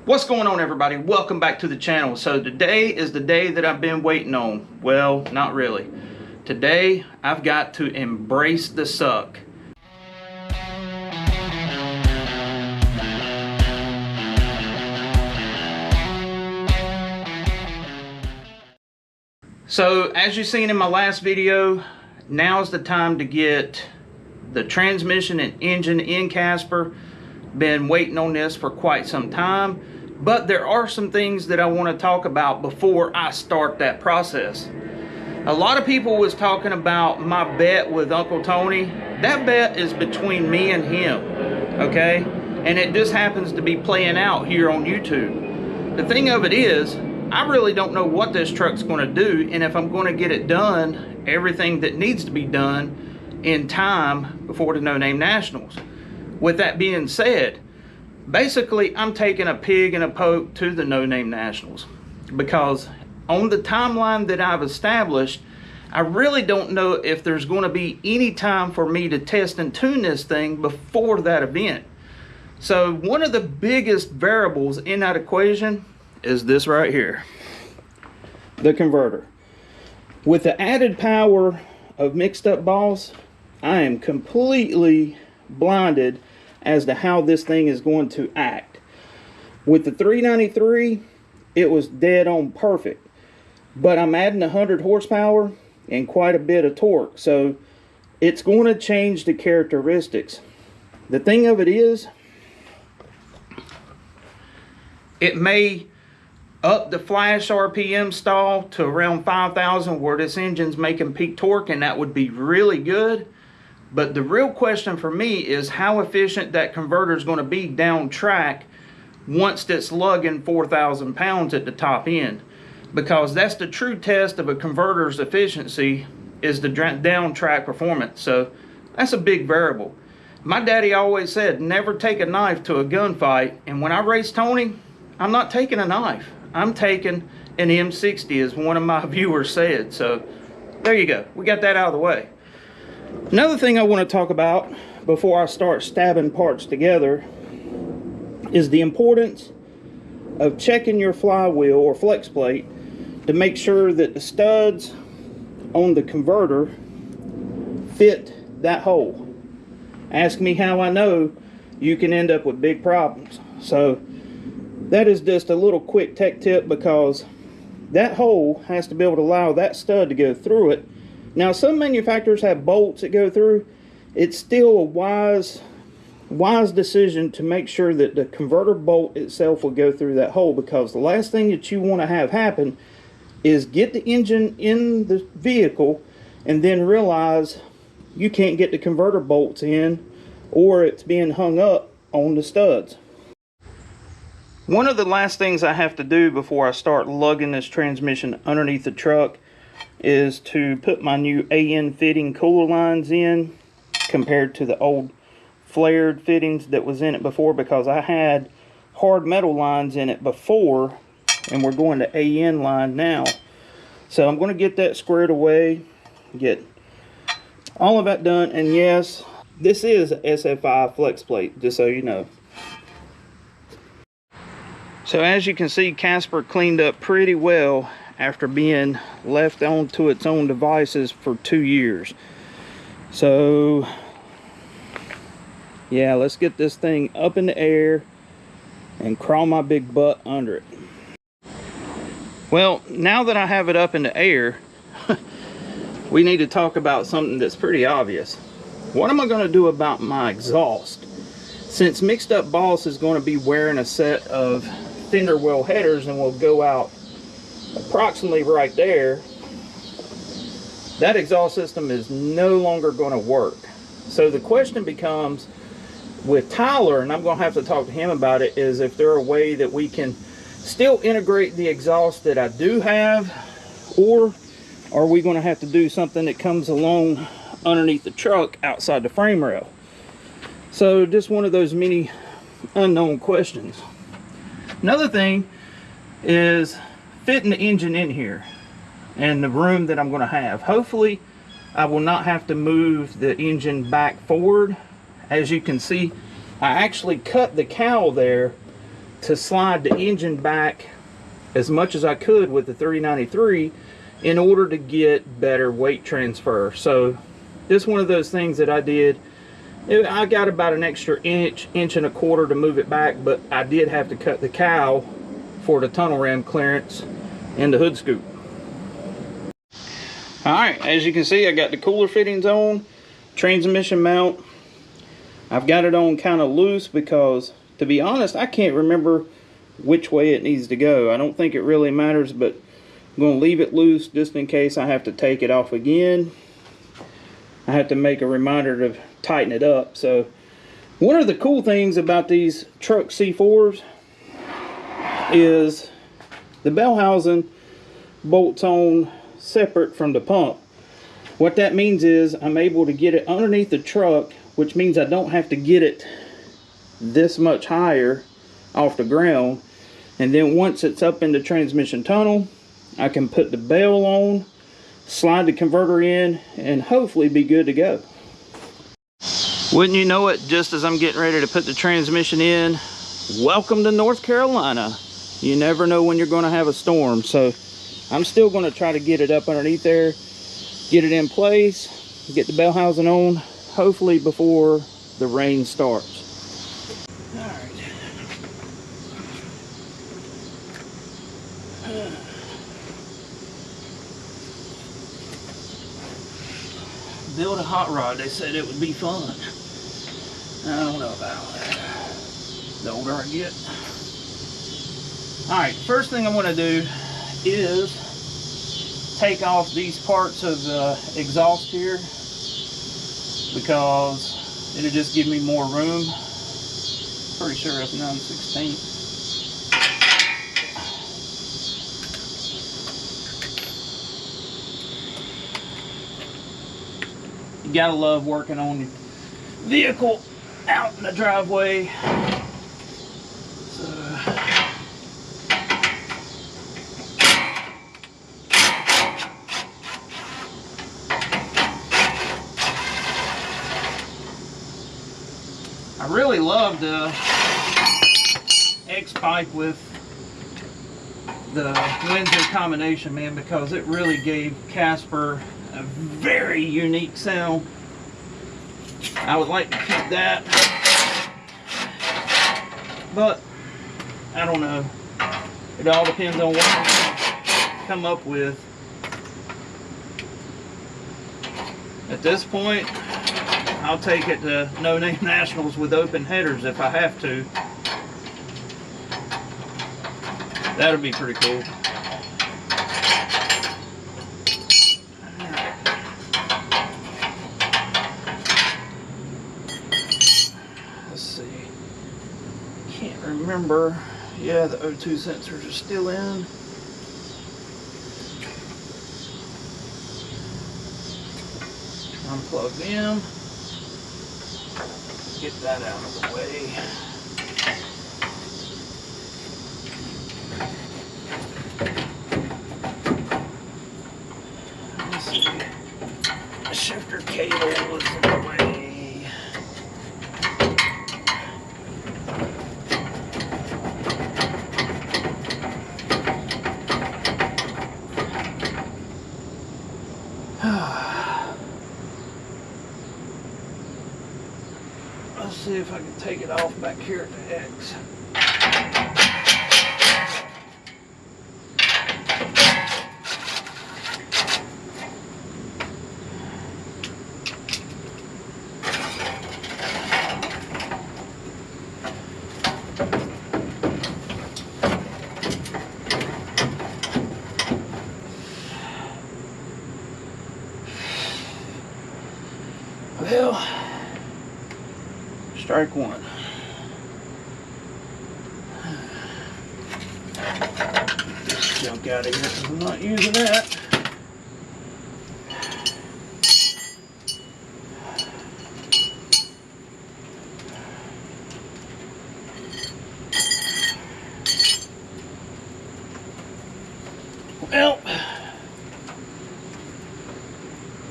What's going on, everybody? Welcome back to the channel. So today is the day that I've been waiting on. Well, not really. Today I've got to embrace the suck. So as you've seen in my last video, now's the time to get the transmission and engine in Casper. Been waiting on this for quite some time, but there are some things that I want to talk about before I start that process. A lot of people was talking about my bet with Uncle Tony. That bet is between me and him, okay? And it just happens to be playing out here on YouTube. The thing of it is, I really don't know what this truck's going to do, and if I'm going to get it done, everything that needs to be done in time before the No Name Nationals. With that being said, basically I'm taking a pig and a poke to the No Name Nationals, because on the timeline that I've established, I really don't know if there's going to be any time for me to test and tune this thing before that event. So one of the biggest variables in that equation is this right here, the converter. With the added power of mixed up balls, I am completely blinded as to how this thing is going to act. With the 393, it was dead on perfect, but I'm adding 100 horsepower and quite a bit of torque, so it's going to change the characteristics. The thing of it is, it may up the flash RPM stall to around 5,000 where this engine's making peak torque, and that would be really good. But the real question for me is how efficient that converter is going to be down track once it's lugging 4,000 pounds at the top end. Because that's the true test of a converter's efficiency, is the down track performance. So that's a big variable. My daddy always said, never take a knife to a gunfight. And when I race Tony, I'm not taking a knife. I'm taking an M60, as one of my viewers said. So there you go. We got that out of the way. Another thing I want to talk about before I start stabbing parts together is the importance of checking your flywheel or flex plate to make sure that the studs on the converter fit that hole. Ask me how I know. You can end up with big problems. So that is just a little quick tech tip, because that hole has to be able to allow that stud to go through it. Now, some manufacturers have bolts that go through. It's still a wise decision to make sure that the converter bolt itself will go through that hole, because the last thing that you want to have happen is get the engine in the vehicle and then realize you can't get the converter bolts in, or it's being hung up on the studs. One of the last things I have to do before I start lugging this transmission underneath the truck is to put my new AN fitting cooler lines in, compared to the old flared fittings that was in it before, because I had hard metal lines in it before and we're going to AN line now. So I'm going to get that squared away, get all of that done. And yes, this is a SFI flex plate, just so you know. So as you can see, Casper cleaned up pretty well after being left on to its own devices for 2 years. So yeah, let's get this thing up in the air and crawl my big butt under it. Well, now that I have it up in the air, we need to talk about something that's pretty obvious. What am I going to do about my exhaust? Since Mixed Up Boss is going to be wearing a set of fender well headers and will go out approximately right there, that exhaust system is no longer going to work. So the question becomes with Tyler, and I'm going to have to talk to him about it, is if there a way that we can still integrate the exhaust that I do have, or are we going to have to do something that comes along underneath the truck outside the frame rail? So just one of those many unknown questions. Another thing is fitting the engine in here and the room that I'm going to have. Hopefully I will not have to move the engine back forward. As you can see, I actually cut the cowl there to slide the engine back as much as I could with the 393 in order to get better weight transfer. So this is one of those things that I did. I got about an extra inch and a quarter to move it back, but I did have to cut the cowl for the tunnel ram clearance and the hood scoop. Alright, as you can see, I got the cooler fittings on, transmission mount. I've got it on kind of loose because, to be honest, I can't remember which way it needs to go. I don't think it really matters, but I'm going to leave it loose just in case I have to take it off again. I have to make a reminder to tighten it up. So one of the cool things about these truck C4s is the bell housing bolts on separate from the pump. What that means is I'm able to get it underneath the truck, which means I don't have to get it this much higher off the ground. And then once it's up in the transmission tunnel, I can put the bell on, slide the converter in, and hopefully be good to go. Wouldn't you know it, just as I'm getting ready to put the transmission in, welcome to North Carolina. You never know when you're going to have a storm. So I'm still going to try to get it up underneath there, get it in place, get the bell housing on, hopefully before the rain starts. All right. Build a hot rod, they said it would be fun. I don't know about that. The older I get. Alright, first thing I want to do is take off these parts of the exhaust here, because it'll just give me more room. Pretty sure it's 9/16. You gotta love working on your vehicle out in the driveway. So, I really love the X pipe with the Windsor combination, man, because it really gave Casper a very unique sound. I would like to keep that, but I don't know. It all depends on what I come up with. At this point, I'll take it to No Name Nationals with open headers if I have to. That'll be pretty cool. Remember, yeah, the O2 sensors are still in. Unplug them. Get that out of the way. Let's see. The shifter cable is in the way. Let's see if I can take it off back here at the X. Well, strike one. Get this junk out of here because I'm not using that. Well,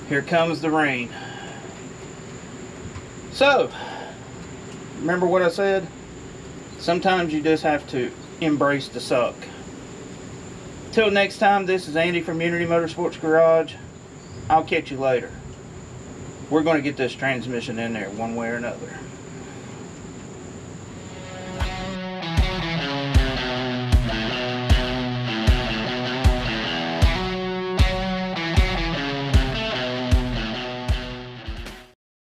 here comes the rain. So, remember what I said? Sometimes you just have to embrace the suck. Till next time, this is Andy from Unity Motorsports Garage. I'll catch you later. We're going to get this transmission in there one way or another.